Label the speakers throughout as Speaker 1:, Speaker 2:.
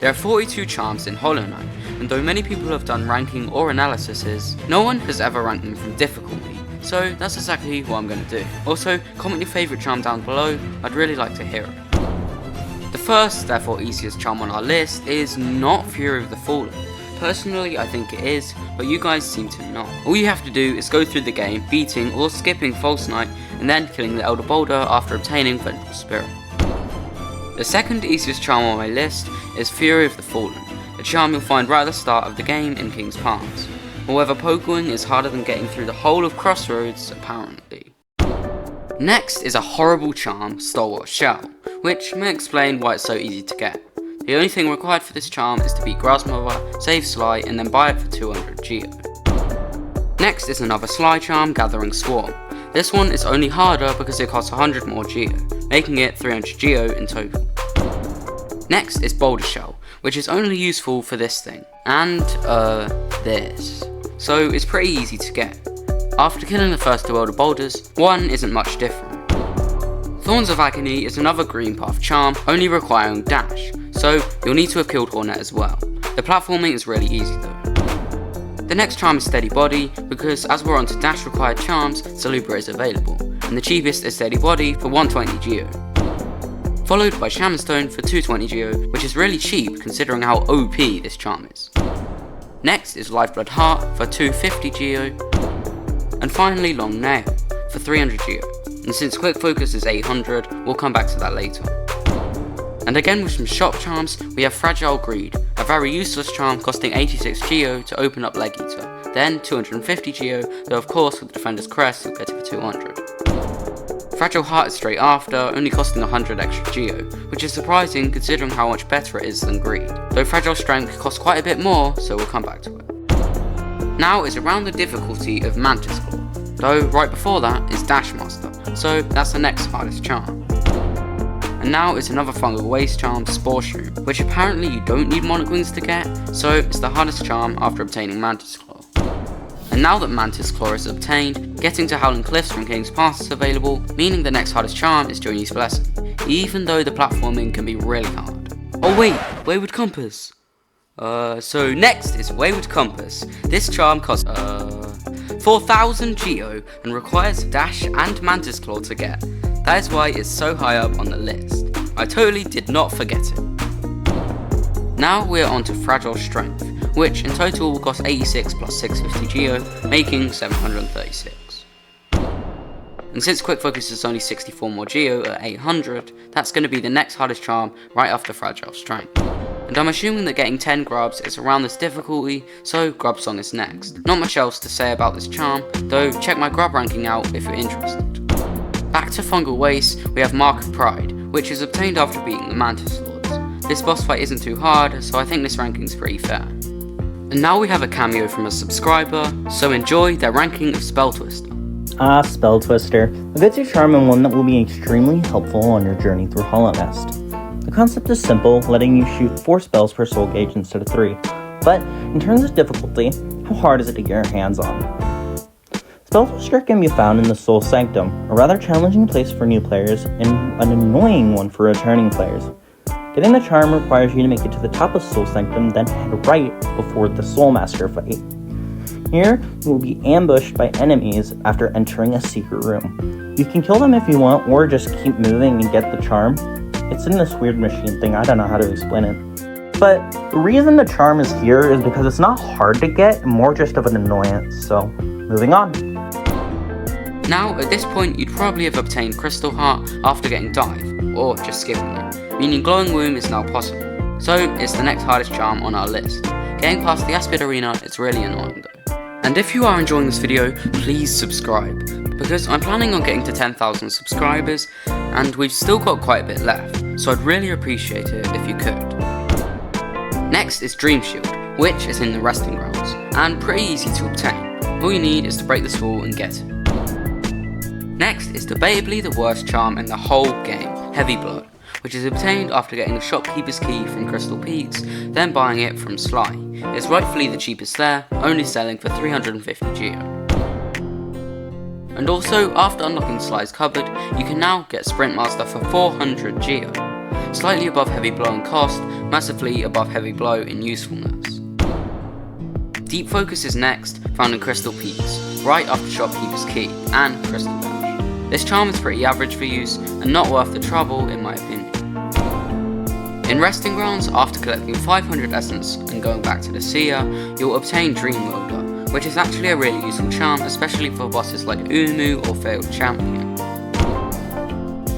Speaker 1: There are 42 charms in Hollow Knight, and though many people have done ranking or analyses, no one has ever ranked them from difficulty, so that's exactly what I'm going to do. Also, comment your favourite charm down below, I'd really like to hear it. The first, therefore easiest charm on our list is not Fury of the Fallen. Personally, I think it is, but you guys seem to not. All you have to do is go through the game, beating or skipping False Knight, and then killing the Elder Boulder after obtaining Vengeful Spirit. The second easiest charm on my list is Fury of the Fallen, a charm you'll find right at the start of the game in King's Pass. However, pogoing is harder than getting through the whole of Crossroads, apparently. Next is a horrible charm, Stalwart Shell, which may explain why it's so easy to get. The only thing required for this charm is to beat Grassmother, save Sly, and then buy it for 200 Geo. Next is another Sly charm, Gathering Swarm. This one is only harder because it costs 100 more Geo, making it 300 Geo in total. Next is Boulder Shell, which is only useful for this thing, and this. So it's pretty easy to get. After killing the first two Elder Boulders, one isn't much different. Thorns of Agony is another green path charm, only requiring dash, so you'll need to have killed Hornet as well. The platforming is really easy though. The next charm is Steady Body, because as we're on to dash required charms, Salubra is available, and the cheapest is Steady Body for 120 Geo. Followed by Shaman Stone for 220 Geo, which is really cheap considering how OP this charm is. Next is Lifeblood Heart for 250 Geo, and finally Long Nail for 300 Geo, and since Quick Focus is 800, we'll come back to that later. And again with some shop charms, we have Fragile Greed, a very useless charm costing 86 Geo to open up Leg Eater, then 250 Geo, though of course with Defender's Crest you'll get it for 200. Fragile Heart is straight after, only costing 100 extra Geo, which is surprising considering how much better it is than Greed, though Fragile Strength costs quite a bit more, so we'll come back to it. Now is around the difficulty of Mantis Claw, though right before that is Dash Master, so that's the next hardest charm. And now is another Fungal Waste charm, Spore Shroom, which apparently you don't need Monarch Wings to get, so it's the hardest charm after obtaining Mantis Claw. And now that Mantis Claw is obtained, getting to Howling Cliffs from King's Pass is available, meaning the next hardest charm is Journey's Blessing, even though the platforming can be really hard. Oh wait, Wayward Compass! So next is Wayward Compass. This charm costs 4,000 Geo and requires Dash and Mantis Claw to get. That is why it's so high up on the list. I totally did not forget it. Now we are on to Fragile Strength, which in total will cost 86 plus 650 Geo, making 736. And since Quick Focus is only 64 more Geo at 800, that's going to be the next hardest charm right after Fragile Strength. And I'm assuming that getting 10 grubs is around this difficulty, so Grub Song is next. Not much else to say about this charm, though check my grub ranking out if you're interested. Back to Fungal Waste, we have Mark of Pride, which is obtained after beating the Mantis Lords. This boss fight isn't too hard, so I think this ranking's pretty fair. And now we have a cameo from a subscriber, so enjoy their ranking of Spell Twister.
Speaker 2: Spell Twister, a good-tier charm and one that will be extremely helpful on your journey through Hollow Nest. The concept is simple, letting you shoot 4 spells per soul gauge instead of 3, but in terms of difficulty, how hard is it to get your hands on? Spell Twister can be found in the Soul Sanctum, a rather challenging place for new players and an annoying one for returning players. Getting the charm requires you to make it to the top of Soul Sanctum, then head right before the Soul Master fight. Here, you will be ambushed by enemies after entering a secret room. You can kill them if you want, or just keep moving and get the charm. It's in this weird machine thing, I don't know how to explain it. But the reason the charm is here is because it's not hard to get, more just of an annoyance, so moving on.
Speaker 1: Now, at this point, you'd probably have obtained Crystal Heart after getting Dive, or just skipping it, meaning Glowing Womb is now possible. So, it's the next hardest charm on our list. Getting past the Aspid Arena, it's really annoying though. And if you are enjoying this video, please subscribe, because I'm planning on getting to 10,000 subscribers, and we've still got quite a bit left, so I'd really appreciate it if you could. Next is Dream Shield, which is in the Resting Grounds, and pretty easy to obtain. All you need is to break this wall and get it. Next is debatably the worst charm in the whole game, Heavy Blow, which is obtained after getting the Shopkeeper's Key from Crystal Peaks, then buying it from Sly. It's rightfully the cheapest there, only selling for 350 Geo. And also, after unlocking Sly's cupboard, you can now get Sprint Master for 400 Geo. Slightly above Heavy Blow in cost, massively above Heavy Blow in usefulness. Deep Focus is next, found in Crystal Peaks, right after Shopkeeper's Key and Crystal Dash. This charm is pretty average for use and not worth the trouble in my opinion. In Resting Grounds, after collecting 500 Essence and going back to the Seer, you'll obtain Dream Welder, which is actually a really useful charm, especially for bosses like Umu or Failed Champion.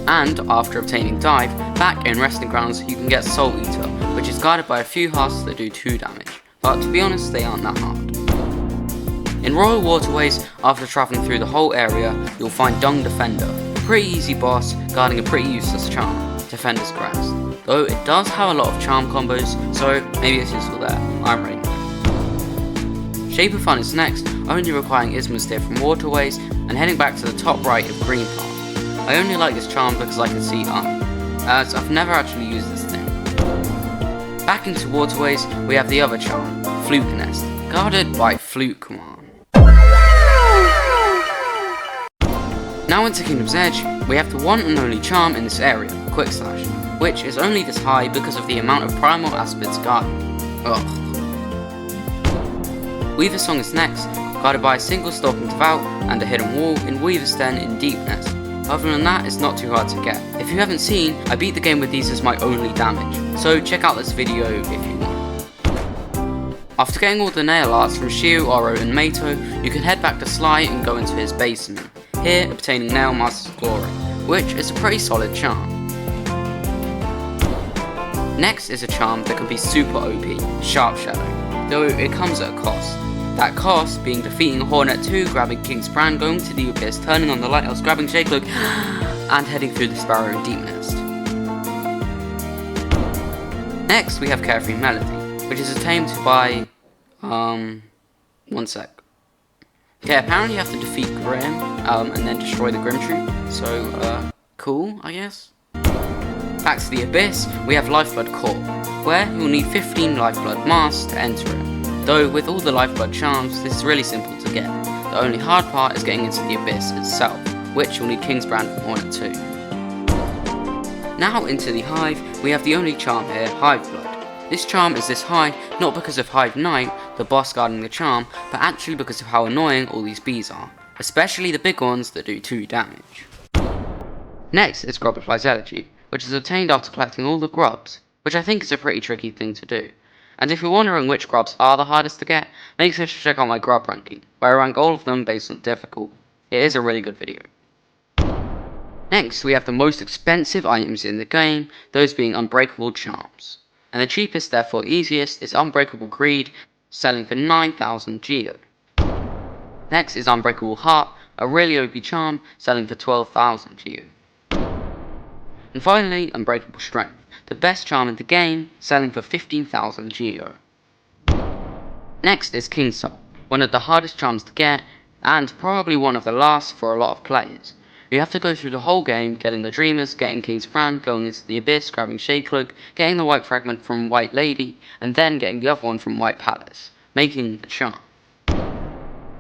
Speaker 1: And after obtaining Dive, back in Resting Grounds you can get Soul Eater, which is guarded by a few husks that do 2 damage, but to be honest they aren't that hard. In Royal Waterways, after travelling through the whole area, you'll find Dung Defender, a pretty easy boss guarding a pretty useless charm, Defender's Crest. Though it does have a lot of charm combos, so maybe it's useful there, I'm ready. Shape of Fun is next, only requiring Ismuster from Waterways and heading back to the top right of Green Path. I only like this charm because I can see as I've never actually used this thing. Back into Waterways, we have the other charm, Fluke Nest, guarded by Flukemon. Now into Kingdom's Edge, we have the one and only charm in this area, Quick Slash, which is only this high because of the amount of primal aspids guarded. Ugh. Weaver's Song is next, guarded by a single Stalking Devout and a hidden wall in Weaver's Den in Deepness. Other than that, it's not too hard to get. If you haven't seen, I beat the game with these as my only damage, so check out this video if you want. After getting all the nail arts from Shio, Oro and Mato, you can head back to Sly and go into his basement, here obtaining Nail Master's Glory, which is a pretty solid charm. Next is a charm that can be super OP, Sharp Shadow, though it comes at a cost. That cost being defeating Hornet 2, grabbing King's Brand, going to the Abyss, turning on the Lighthouse, grabbing Shakelook, and heading through the Sparrow and Deep Nest. Next we have Carefree Melody, which is attained by, one sec. Okay, apparently you have to defeat Grim, and then destroy the Grim Troop, so, cool, I guess. Back to the Abyss, we have Lifeblood Core, where you'll need 15 Lifeblood Masks to enter it. Though with all the Lifeblood charms, this is really simple to get. The only hard part is getting into the Abyss itself, which you'll need King's Brand from Hornet 2. Now into the Hive, we have the only charm here, Hive Blood. This charm is this high, not because of Hive Knight, the boss guarding the charm, but actually because of how annoying all these bees are, especially the big ones that do 2 damage. Next is Grubberfly's Elegy, which is obtained after collecting all the grubs, which I think is a pretty tricky thing to do. And if you're wondering which grubs are the hardest to get, make sure to check out my grub ranking, where I rank all of them based on difficult. It is a really good video. Next, we have the most expensive items in the game, those being Unbreakable charms. And the cheapest, therefore easiest, is Unbreakable Greed, selling for 9,000 Geo. Next is Unbreakable Heart, a really OP charm, selling for 12,000 Geo. And finally, Unbreakable Strength, the best charm in the game, selling for 15,000 Geo. Next is King Soul, one of the hardest charms to get, and probably one of the last for a lot of players. You have to go through the whole game, getting the Dreamers, getting King's Brand, going into the Abyss, grabbing Shakelook, getting the White Fragment from White Lady, and then getting the other one from White Palace, making the charm.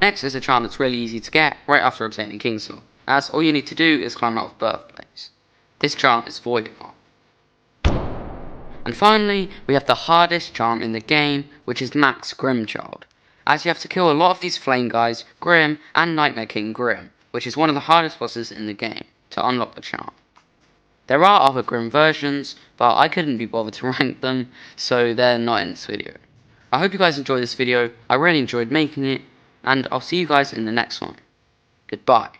Speaker 1: Next is a charm that's really easy to get, right after obtaining King Soul, as all you need to do is climb out of Birthplace. This charm is Void Heart. And finally, we have the hardest charm in the game, which is Max Grimchild, as you have to kill a lot of these flame guys, Grim, and Nightmare King Grim, which is one of the hardest bosses in the game, to unlock the charm. There are other Grim versions, but I couldn't be bothered to rank them, so they're not in this video. I hope you guys enjoyed this video, I really enjoyed making it, and I'll see you guys in the next one. Goodbye.